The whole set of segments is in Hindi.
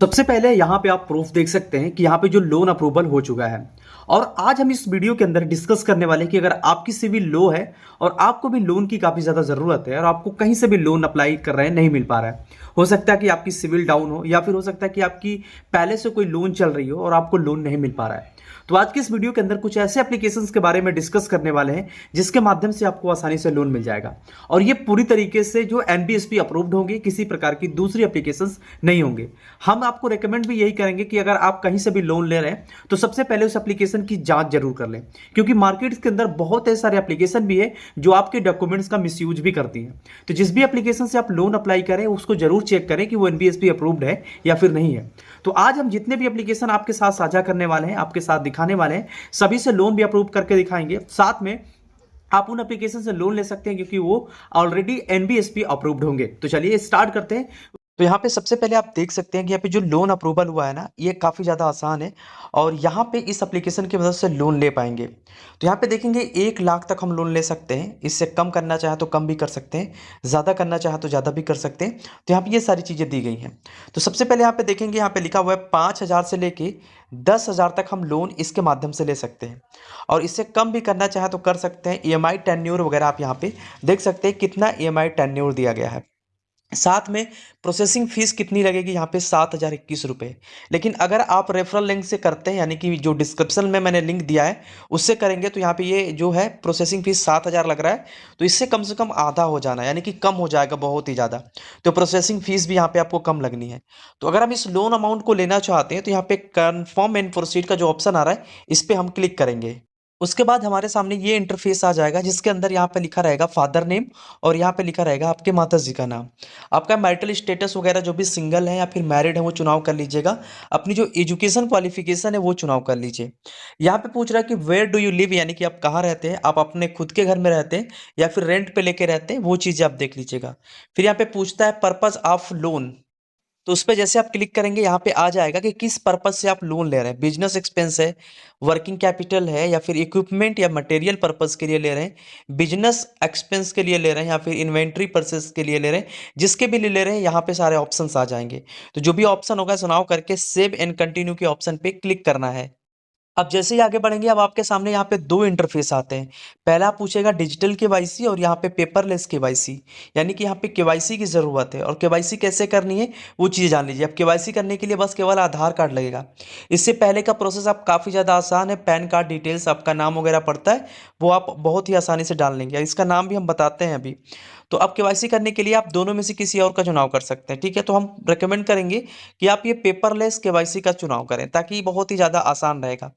सबसे पहले यहाँ पे आप प्रूफ देख सकते हैं कि यहाँ पे जो लोन अप्रूवल हो चुका है। और आज हम इस वीडियो के अंदर डिस्कस करने वाले हैं कि अगर आपकी सिविल लो है और आपको भी लोन की काफ़ी ज़्यादा ज़रूरत है और आपको कहीं से भी लोन अप्लाई कर रहे हैं, नहीं मिल पा रहा है। हो सकता है कि आपकी सिविल डाउन हो या फिर हो सकता है कि आपकी पहले से कोई लोन चल रही हो और आपको लोन नहीं मिल पा रहा है। तो आज के इस वीडियो के अंदर कुछ ऐसे एप्लीकेशंस के बारे में डिस्कस करने वाले हैं जिसके माध्यम से आपको आसानी से लोन मिल जाएगा। और ये पूरी तरीके से जो एनबीएसपी अप्रूव्ड होंगे, किसी प्रकार की दूसरी एप्लीकेशंस नहीं होंगे। हम आपको रेकमेंड भी यही करेंगे कि अगर आप कहीं से भी लोन ले रहे हैं तो सबसे पहले उस एप्लीकेशन की जांच जरूर कर लें, क्योंकि मार्केट के अंदर बहुत सारे एप्लीकेशन भी है जो आपके डॉक्यूमेंट्स का मिसयूज भी करती है। तो जिस भी एप्लीकेशन से आप लोन अप्लाई करें उसको जरूर चेक करें कि वो एनबीएसपी अप्रूव्ड है या फिर नहीं है। तो आज हम जितने भी एप्लीकेशन आपके साथ साझा करने वाले हैं, आपके साथ दिखाने वाले हैं, सभी से लोन भी अप्रूव करके दिखाएंगे। साथ में आप उन एप्लीकेशन से लोन ले सकते हैं क्योंकि वो ऑलरेडी एनबीएसपी अप्रूव्ड होंगे। तो चलिए स्टार्ट करते हैं। तो यहाँ पे सबसे पहले आप देख सकते हैं कि यहाँ पे जो लोन अप्रूवल हुआ है ना, ये काफ़ी ज़्यादा आसान है और यहाँ पे इस एप्लीकेशन की मदद से लोन ले पाएंगे। तो यहाँ पे देखेंगे 1 लाख तक हम लोन ले सकते हैं, इससे कम करना चाहे तो कम भी कर सकते हैं, ज़्यादा करना चाहे तो ज़्यादा भी कर सकते हैं। तो यहाँ पे ये सारी चीज़ें दी गई हैं। तो सबसे पहले यहाँ पे देखेंगे, यहाँ पे लिखा हुआ है 5,000 से लेके 10,000 तक हम लोन इसके माध्यम से ले सकते हैं और इससे कम भी करना चाहे तो कर सकते हैं। ईएमआई टेन्योर वगैरह आप यहाँ पे देख सकते हैं कितना ईएमआई टेन्योर दिया गया है। साथ में प्रोसेसिंग फीस कितनी लगेगी यहाँ पे 7,021 रुपये। लेकिन अगर आप रेफरल लिंक से करते हैं, यानी कि जो डिस्क्रिप्शन में मैंने लिंक दिया है उससे करेंगे, तो यहाँ पे ये जो है प्रोसेसिंग फीस 7,000 लग रहा है। तो इससे कम से कम आधा हो जाना, यानी कि कम हो जाएगा बहुत ही ज़्यादा। तो प्रोसेसिंग फीस भी यहाँ पे आपको कम लगनी है। तो अगर हम इस लोन अमाउंट को लेना चाहते हैं तो यहाँ पे कन्फर्म एंड प्रोसीड का जो ऑप्शन आ रहा है इस पर हम क्लिक करेंगे। उसके बाद हमारे सामने ये इंटरफेस आ जाएगा जिसके अंदर यहाँ पे लिखा रहेगा फादर नेम और यहाँ पे लिखा रहेगा आपके माता जी का नाम। आपका मैरिटल स्टेटस वगैरह जो भी सिंगल है या फिर मैरिड है वो चुनाव कर लीजिएगा। अपनी जो एजुकेशन क्वालिफिकेशन है वो चुनाव कर लीजिए। यहाँ पे पूछ रहा है कि वेयर डू यू लिव, यानी कि आप कहाँ रहते हैं, आप अपने खुद के घर में रहते हैं या फिर रेंट पे लेके रहते हैं, वो चीज़ें आप देख लीजिएगा। फिर यहाँ पे पूछता है पर्पज ऑफ लोन। तो उस पे जैसे आप क्लिक करेंगे यहाँ पे आ जाएगा कि किस पर्पज से आप लोन ले रहे हैं। बिजनेस एक्सपेंस है, वर्किंग कैपिटल है, या फिर इक्विपमेंट या मटेरियल पर्पज के लिए ले रहे हैं, बिजनेस एक्सपेंस के लिए ले रहे हैं, या फिर इन्वेंट्री परचेस के लिए ले रहे हैं। जिसके भी लिए ले रहे हैं यहाँ पे सारे ऑप्शंस आ जाएंगे। तो जो भी ऑप्शन होगा चुनाव करके सेव एंड कंटिन्यू के ऑप्शन पे क्लिक करना है। अब जैसे ही आगे बढ़ेंगे, अब आपके सामने यहाँ पे दो इंटरफेस आते हैं। पहला पूछेगा डिजिटल केवाईसी और यहाँ पे पेपरलेस केवाईसी, यानी कि यहाँ पे केवाईसी की ज़रूरत है। और केवाईसी कैसे करनी है वो चीज़ जान लीजिए। अब केवाईसी करने के लिए बस केवल आधार कार्ड लगेगा। इससे पहले का प्रोसेस आप काफ़ी ज़्यादा आसान है। पैन कार्ड डिटेल्स, आपका नाम वगैरह पड़ता है, वो आप बहुत ही आसानी से डाल लेंगे। इसका नाम भी हम बताते हैं अभी। तो अब केवाईसी करने के लिए आप दोनों में से किसी और का चुनाव कर सकते हैं, ठीक है। तो हम रेकमेंड करेंगे कि आप ये पेपरलेस केवाईसी का चुनाव करें, ताकि बहुत ही ज़्यादा आसान रहेगा।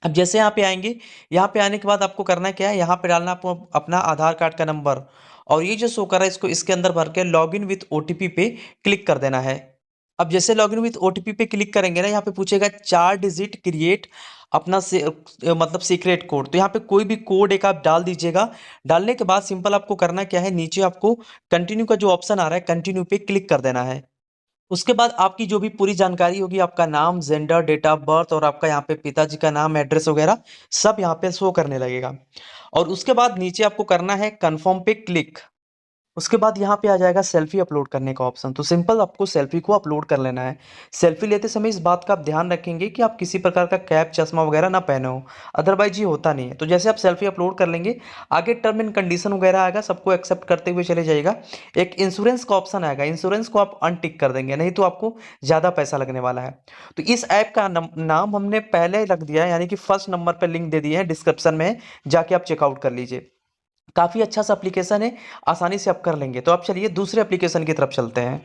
अब जैसे यहाँ पे आएंगे, यहाँ पे आने के बाद आपको करना क्या है, यहाँ पे डालना आपको अपना आधार कार्ड का नंबर और ये जो शो कर रहा है इसको इसके अंदर भर के लॉगिन विथ ओटीपी पे क्लिक कर देना है। अब जैसे लॉगिन विथ ओटीपी पे क्लिक करेंगे ना, यहाँ पे पूछेगा 4 डिजिट क्रिएट अपना से मतलब सीक्रेट कोड। तो यहाँ पे कोई भी कोड एक आप डाल दीजिएगा। डालने के बाद सिंपल आपको करना क्या है, नीचे आपको कंटिन्यू का जो ऑप्शन आ रहा है कंटिन्यू पे क्लिक कर देना है। उसके बाद आपकी जो भी पूरी जानकारी होगी, आपका नाम, जेंडर, डेट ऑफ बर्थ और आपका यहाँ पे पिताजी का नाम, एड्रेस वगैरह सब यहाँ पे शो करने लगेगा। और उसके बाद नीचे आपको करना है कन्फर्म पे क्लिक। उसके बाद यहाँ पे आ जाएगा सेल्फी अपलोड करने का ऑप्शन। तो सिंपल आपको सेल्फी को अपलोड कर लेना है। सेल्फी लेते समय इस बात का आप ध्यान रखेंगे कि आप किसी प्रकार का कैप, चश्मा वगैरह ना पहने हो, अदरवाइज ये होता नहीं है। तो जैसे आप सेल्फी अपलोड कर लेंगे, आगे टर्म एंड कंडीशन वगैरह आएगा, सबको एक्सेप्ट करते हुए चले जाइएगा। एक इंश्योरेंस का ऑप्शन आएगा, इंश्योरेंस को आप अनटिक कर देंगे, नहीं तो आपको ज़्यादा पैसा लगने वाला है। तो इस ऐप का नाम हमने पहले रख दिया है, यानी कि फर्स्ट नंबर पर लिंक दे दिए हैं डिस्क्रिप्शन में, जाके आप चेकआउट कर लीजिए। काफ़ी अच्छा सा एप्लीकेशन है, आसानी से आप कर लेंगे। तो आप चलिए दूसरे एप्लीकेशन की तरफ चलते हैं।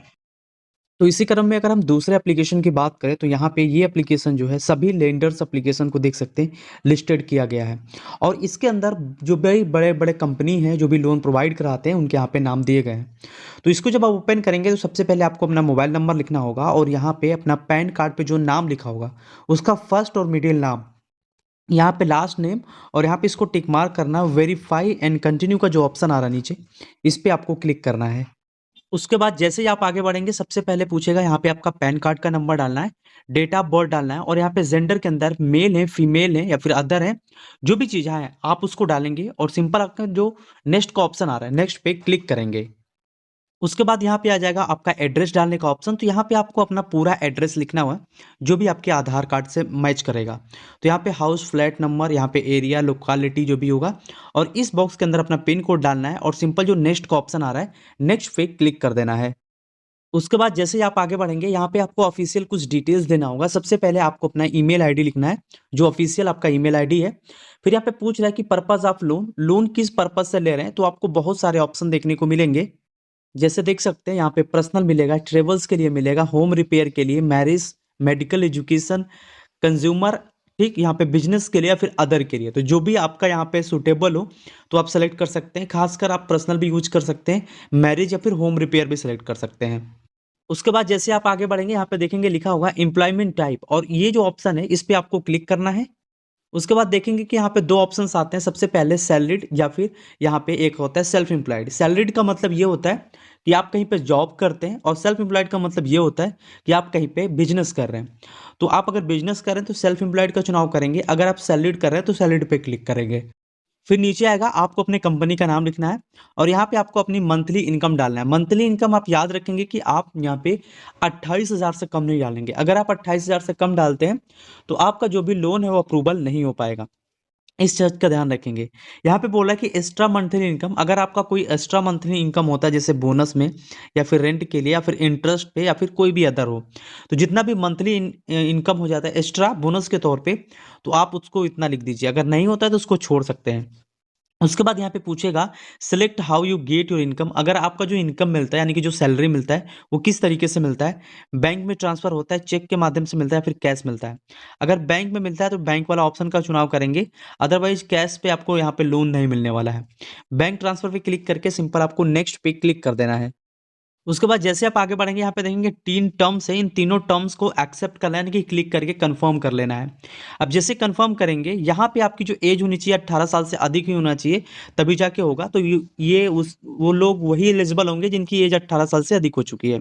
तो इसी क्रम में अगर हम दूसरे एप्लीकेशन की बात करें तो यहाँ पे ये एप्लीकेशन जो है सभी लेंडर्स एप्लीकेशन को देख सकते हैं, लिस्टेड किया गया है। और इसके अंदर जो बड़े बड़े बड़े कंपनी हैं जो भी लोन प्रोवाइड कराते हैं उनके यहाँ पे नाम दिए गए हैं। तो इसको जब आप ओपन करेंगे तो सबसे पहले आपको अपना मोबाइल नंबर लिखना होगा और यहाँ पे अपना पैन कार्ड पे जो नाम लिखा होगा उसका फर्स्ट और मिडिल नाम, यहाँ पे लास्ट नेम, और यहाँ पे इसको टिक मार्क करना। वेरीफाई एंड कंटिन्यू का जो ऑप्शन आ रहा है नीचे, इस पे आपको क्लिक करना है। उसके बाद जैसे ही आप आगे बढ़ेंगे, सबसे पहले पूछेगा यहाँ पे आपका पैन कार्ड का नंबर डालना है, डेट ऑफ बर्थ डालना है, और यहाँ पे जेंडर के अंदर मेल है, फीमेल है या फिर अदर है, जो भी चीज़ है आप उसको डालेंगे और सिंपल आपका जो नेक्स्ट का ऑप्शन आ रहा है नेक्स्ट पे क्लिक करेंगे। उसके बाद यहाँ पे आ जाएगा आपका एड्रेस डालने का ऑप्शन। तो यहाँ पे आपको अपना पूरा एड्रेस लिखना हुआ जो भी आपके आधार कार्ड से मैच करेगा। तो यहाँ पे हाउस, फ्लैट नंबर, यहाँ पे एरिया, लोकेलिटी जो भी होगा, और इस बॉक्स के अंदर अपना पिन कोड डालना है और सिंपल जो नेक्स्ट का ऑप्शन आ रहा है, नेक्स्ट पे क्लिक कर देना है। उसके बाद जैसे ही आप आगे बढ़ेंगे, यहाँ पे आपको ऑफिशियल कुछ डिटेल्स देना होगा। सबसे पहले आपको अपना ईमेल आईडी लिखना है, जो ऑफिशियल आपका ईमेल आईडी है। फिर यहाँ पे पूछ रहा है कि पर्पस ऑफ लोन, लोन किस पर्पस से ले रहे हैं। तो आपको बहुत सारे ऑप्शन देखने को मिलेंगे। जैसे देख सकते हैं यहाँ पे पर्सनल मिलेगा, ट्रेवल्स के लिए मिलेगा, होम रिपेयर के लिए, मैरिज, मेडिकल, एजुकेशन, कंज्यूमर, ठीक, यहाँ पे बिजनेस के लिए या फिर अदर के लिए। तो जो भी आपका यहाँ पे सुटेबल हो तो आप सेलेक्ट कर सकते हैं। खासकर आप पर्सनल भी यूज कर सकते हैं, मैरिज या फिर होम रिपेयर भी सेलेक्ट कर सकते हैं। उसके बाद जैसे आप आगे बढ़ेंगे, यहाँ पे देखेंगे लिखा होगा एम्प्लॉयमेंट टाइप, और ये जो ऑप्शन है इस पे आपको क्लिक करना है। उसके बाद देखेंगे कि यहाँ पे दो ऑप्शंस आते हैं। सबसे पहले सैलरीड, या फिर यहाँ पे एक होता है सेल्फ एम्प्लॉयड। सैलरीड का मतलब ये होता है कि आप कहीं पे जॉब करते हैं, और सेल्फ एम्प्लॉयड का मतलब ये होता है कि आप कहीं पे बिजनेस कर रहे हैं। तो आप अगर बिजनेस कर रहे हैं तो सेल्फ एम्प्लॉयड का चुनाव करेंगे, अगर आप सैलरीड कर रहे हैं तो सैलरीड पे क्लिक करेंगे। फिर नीचे आएगा, आपको अपने कंपनी का नाम लिखना है, और यहाँ पे आपको अपनी मंथली इनकम डालना है। मंथली इनकम आप याद रखेंगे कि आप यहाँ पे 28,000 से कम नहीं डालेंगे। अगर आप 28,000 से कम डालते हैं तो आपका जो भी लोन है वो अप्रूवल नहीं हो पाएगा। इस चीज़ का ध्यान रखेंगे। यहाँ पे बोला कि एक्स्ट्रा मंथली इनकम, अगर आपका कोई एक्स्ट्रा मंथली इनकम होता है जैसे बोनस में, या फिर रेंट के लिए, या फिर इंटरेस्ट पे, या फिर कोई भी अदर हो, तो जितना भी मंथली इनकम हो जाता है एक्स्ट्रा बोनस के तौर पे, तो आप उसको इतना लिख दीजिए। अगर नहीं होता है तो उसको छोड़ सकते हैं। उसके बाद यहाँ पे पूछेगा select how you get your income. अगर आपका जो इनकम मिलता है, यानी कि जो सैलरी मिलता है, वो किस तरीके से मिलता है। बैंक में ट्रांसफर होता है, चेक के माध्यम से मिलता है, फिर कैश मिलता है। अगर बैंक में मिलता है तो बैंक वाला ऑप्शन का चुनाव करेंगे, अदरवाइज कैश पे आपको यहाँ पे लोन नहीं मिलने वाला है। बैंक ट्रांसफर पे क्लिक करके सिंपल आपको नेक्स्ट पे क्लिक कर देना है। उसके बाद जैसे आप आगे बढ़ेंगे, यहाँ पे देखेंगे 3 टर्म्स है, इन तीनों टर्म्स को एक्सेप्ट करना है, यानी कि क्लिक करके कंफर्म कर लेना है। अब जैसे कंफर्म करेंगे, यहाँ पे आपकी जो एज होनी चाहिए 18 साल से अधिक ही होना चाहिए, तभी जाके होगा। तो ये उस वो लोग वही एलिजिबल होंगे जिनकी एज 18 साल से अधिक हो चुकी है।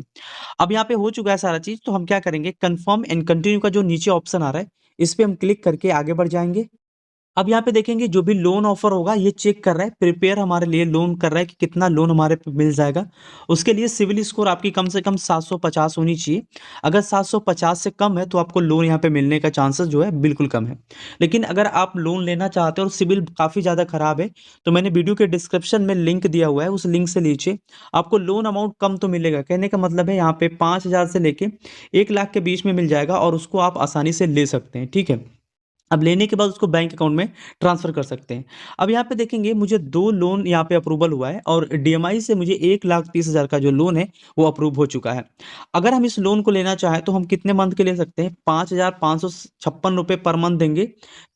अब यहाँ पे हो चुका है सारा चीज, तो हम क्या करेंगे, कंफर्म एंड कंटिन्यू का जो नीचे ऑप्शन आ रहा है, इस पे हम क्लिक करके आगे बढ़ जाएंगे। अब यहाँ पे देखेंगे जो भी लोन ऑफर होगा ये चेक कर रहा है, प्रिपेयर हमारे लिए लोन कर रहा है कि कितना लोन हमारे पे मिल जाएगा। उसके लिए सिविल स्कोर आपकी कम से कम 750 होनी चाहिए। अगर 750 से कम है तो आपको लोन यहाँ पे मिलने का चांसेस जो है बिल्कुल कम है। लेकिन अगर आप लोन लेना चाहते हो और सिविल काफ़ी ज़्यादा खराब है, तो मैंने वीडियो के डिस्क्रिप्शन में लिंक दिया हुआ है, उस लिंक से लीजिए। आपको लोन अमाउंट कम तो मिलेगा, कहने का मतलब है यहाँ पे 5,000 से लेके 1 लाख के बीच में मिल जाएगा, और उसको आप आसानी से ले सकते हैं, ठीक है। अब लेने के बाद उसको बैंक अकाउंट में ट्रांसफ़र कर सकते हैं। अब यहाँ पे देखेंगे मुझे 2 लोन यहाँ पे अप्रूवल हुआ है, और डीएमआई से मुझे 1,30,000 का जो लोन है वो अप्रूव हो चुका है। अगर हम इस लोन को लेना चाहें तो हम कितने मंथ के ले सकते हैं, 5,556 रुपये पर मंथ देंगे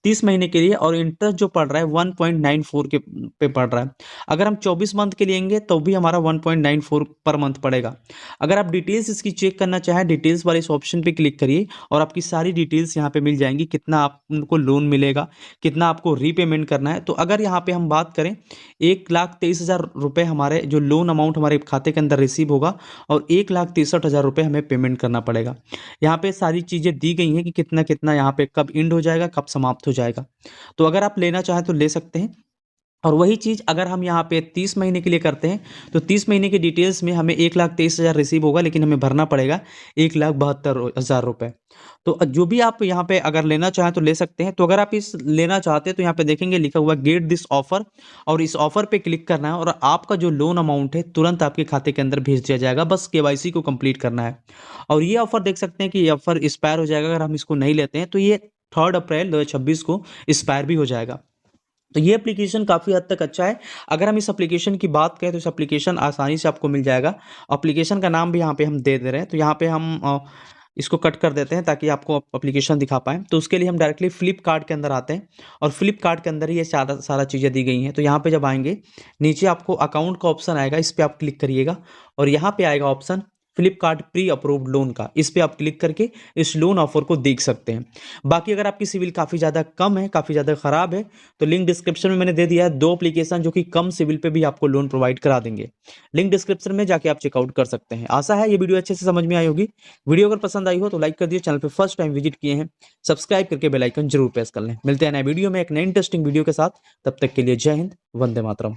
30 महीने के लिए, और इंटरेस्ट जो पड़ रहा है 1.94 के पे पड़ रहा है। अगर हम 24 मंथ के लेंगे तो भी हमारा 1.94 पर मंथ पड़ेगा। अगर आप डिटेल्स इसकी चेक करना चाहें, डिटेल्स वाले इस ऑप्शन पे क्लिक करिए, और आपकी सारी डिटेल्स यहाँ पे मिल जाएंगी, कितना आपको लोन मिलेगा, कितना आपको रीपेमेंट करना है। तो अगर यहाँ पे हम बात करें, 1,23,000 रुपये हमारे जो लोन अमाउंट हमारे खाते के अंदर रिसीव होगा, और 1,63,000 रुपये हमें पेमेंट करना पड़ेगा। यहाँ पे सारी चीज़ें दी गई हैं कि कितना कितना यहाँ पे कब एंड हो जाएगा, कब समाप्त हो जाएगा। तो अगर आप लेना चाहें तो ले सकते हैं। और वही चीज़ अगर हम यहाँ पे 30 महीने के लिए करते हैं, तो 30 महीने की डिटेल्स में हमें 1,23,000 रिसीव होगा, लेकिन हमें भरना पड़ेगा 1,72,000 रुपये। तो जो भी आप यहाँ पे अगर लेना चाहें तो ले सकते हैं। तो अगर आप इस लेना चाहते हैं तो यहाँ पे देखेंगे लिखा हुआ गेट दिस ऑफर, और इस ऑफर पे क्लिक करना है, और आपका जो लोन अमाउंट है तुरंत आपके खाते के अंदर भेज दिया जाएगा। बस केवाईसी को कंप्लीट करना है। और ये ऑफर देख सकते हैं कि ये ऑफर एक्सपायर हो जाएगा अगर हम इसको नहीं लेते हैं, तो ये 3 अप्रैल 2026 को एक्सपायर भी हो जाएगा। तो ये एप्लीकेशन काफ़ी हद तक अच्छा है। अगर हम इस एप्लीकेशन की बात करें तो इस एप्लीकेशन आसानी से आपको मिल जाएगा। एप्लीकेशन का नाम भी यहाँ पे हम दे दे रहे हैं, तो यहाँ पे हम इसको कट कर देते हैं ताकि आपको एप्लीकेशन दिखा पाएँ। तो उसके लिए हम डायरेक्टली फ्लिपकार्ट के अंदर आते हैं, और फ्लिपकार्ट के अंदर ही ये सारा चीज़ें दी गई हैं। तो यहाँ पे जब आएंगे, नीचे आपको अकाउंट का ऑप्शन आएगा, इस पर आप क्लिक करिएगा, और यहाँ पे आएगा option Flipkart pre approved loan का। इस पे आप क्लिक करके इस लोन ऑफर को देख सकते हैं। बाकी अगर आपकी सिविल काफ़ी ज़्यादा कम है, काफ़ी ज़्यादा ख़राब है, तो लिंक डिस्क्रिप्शन में मैंने दे दिया है 2 एप्लीकेशन जो कि कम सिविल पे भी आपको लोन प्रोवाइड करा देंगे। लिंक डिस्क्रिप्शन में जाके आप चेकआउट कर सकते हैं। आशा है ये वीडियो अच्छे से समझ में आई होगी। वीडियो अगर पसंद आई हो तो लाइक कर दिए, चैनल पर फर्स्ट टाइम विजिट किए हैं सब्सक्राइब करके बेल आइकन जरूर प्रेस कर लें। मिलते हैं नए वीडियो में एक नए इंटरेस्टिंग वीडियो के साथ, तब तक के लिए जय हिंद, वंदे मातरम।